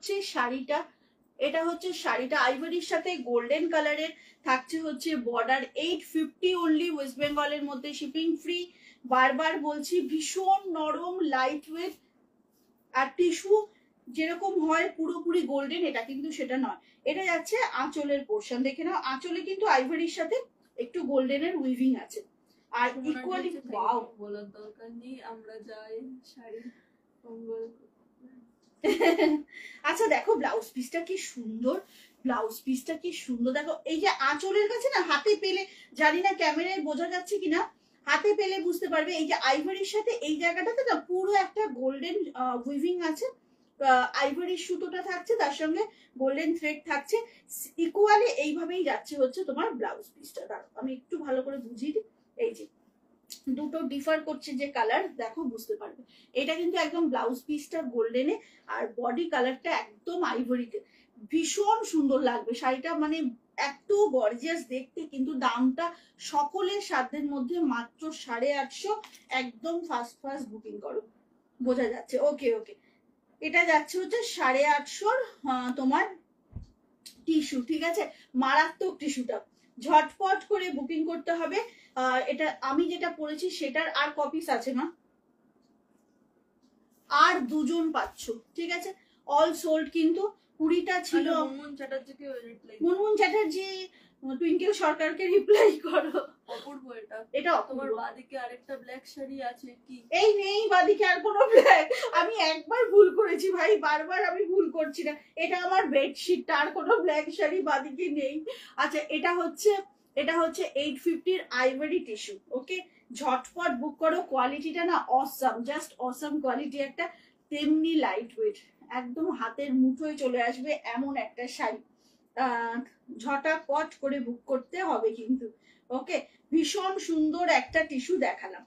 হচ্ছে শাড়িটা, এটা হচ্ছে শাড়িটা আইভরির সাথে গোল্ডেন কালারের, থাকছে হচ্ছে বর্ডার। 850 অনলি, ওয়েস্ট বেঙ্গলের মধ্যে, শিপিং ফ্রি। বারবার বলছি ভীষণ নরম, লাইট ওয়েট, আর টিস্যু যেরকম হয় পুরোপুরি গোল্ডেন, এটা কিন্তু সেটা নয়। এটা যাচ্ছে আঁচলের পোর্শন, দেখে নাও আঁচলে কিন্তু আইভরির সাথে একটু গোল্ডেনের উইভিং আছে। আর ইকুয়ালি ওয়াও, বলার দরকার নেই, আমরা যাই শাড়ি মঙ্গল। আচ্ছা দেখো ব্লাউজ পিসটা কি সুন্দর, ব্লাউজ পিসটা কি সুন্দর দেখো। এই যে আঁচলের কাছে না, হাতে পেলে, জানি না ক্যামেরায় বোঝা যাচ্ছে কিনা, হাতে পেলে বুঝতে পারবে। এই যে আইভরির সাথে এই জায়গাটাতে না পুরো একটা গোল্ডেন উইভিং আছে, আইভরির সুতোটা থাকছে, তার সঙ্গে গোল্ডেন থ্রেড থাকছে, ইকুয়ালি এইভাবেই যাচ্ছে হচ্ছে তোমার ব্লাউজ পিসটা। দাঁড়াও আমি একটু ভালো করে বুঝিয়ে দিই। এই যে দুটো ডিফার করছে যে কালার, দেখো বুঝতে পারবে। এটা কিন্তু একদম ব্লাউজ পিসটা গোল্ডেনে, আর বডি কালারটা একদম আইভরিতে, ভীষণ সুন্দর লাগবে শাড়িটা, মানে এত গর্জিয়াস দেখতে। কিন্তু দামটা সকলের সাধ্যের মধ্যে, মাত্র 850। একদম ফার্স্ট ফার্স্ট বুকিং করো, বোঝা যাচ্ছে। ওকে ওকে, এটা যাচ্ছে হচ্ছে 850 তোমার টিস্যু, ঠিক আছে, মারাত্মক টিস্যুটা, ঝটপট করে বুকিং করতে হবে। এটা আমি যেটা পড়েছি সেটার আর কপিস আছে না, আর 2 জন পাচ্ছ, ঠিক আছে, অল সোল্ড। কিন্তু 20টা ছিল। মুনমুন চ্যাটার্জিকে রিপ্লাই, মুনমুন চ্যাটার্জি, টুইঙ্কেল সরকারকে রিপ্লাই করো। অপূর্ব এটা, এটা তোমার বাদিকে আরেকটা ব্ল্যাক শাড়ি আছে কি? এই নেই বাদিকে আর কোনো ব্ল্যাক, আমি একবার ভুল করেছি ভাই, বারবার আমি ভুল করছি না, এটা আমার বেডশিটটা, আর কোনো ব্ল্যাক শাড়ি বাদিকে নেই। আচ্ছা এটা হচ্ছে 850 আইভরি টিস্যু। ওকে, ঝটপট বুক করো, কোয়ালিটিটা না অসাম, জাস্ট অসাম কোয়ালিটি একটা, তেমনি লাইট ওয়েট, একদম হাতের মুঠোয় চলে আসবে এমন একটা শাড়ি। ঝটাপট করে বুক করতে হবে কিন্তু। ওকে, ভীষণ সুন্দর একটা টিস্যু দেখালাম।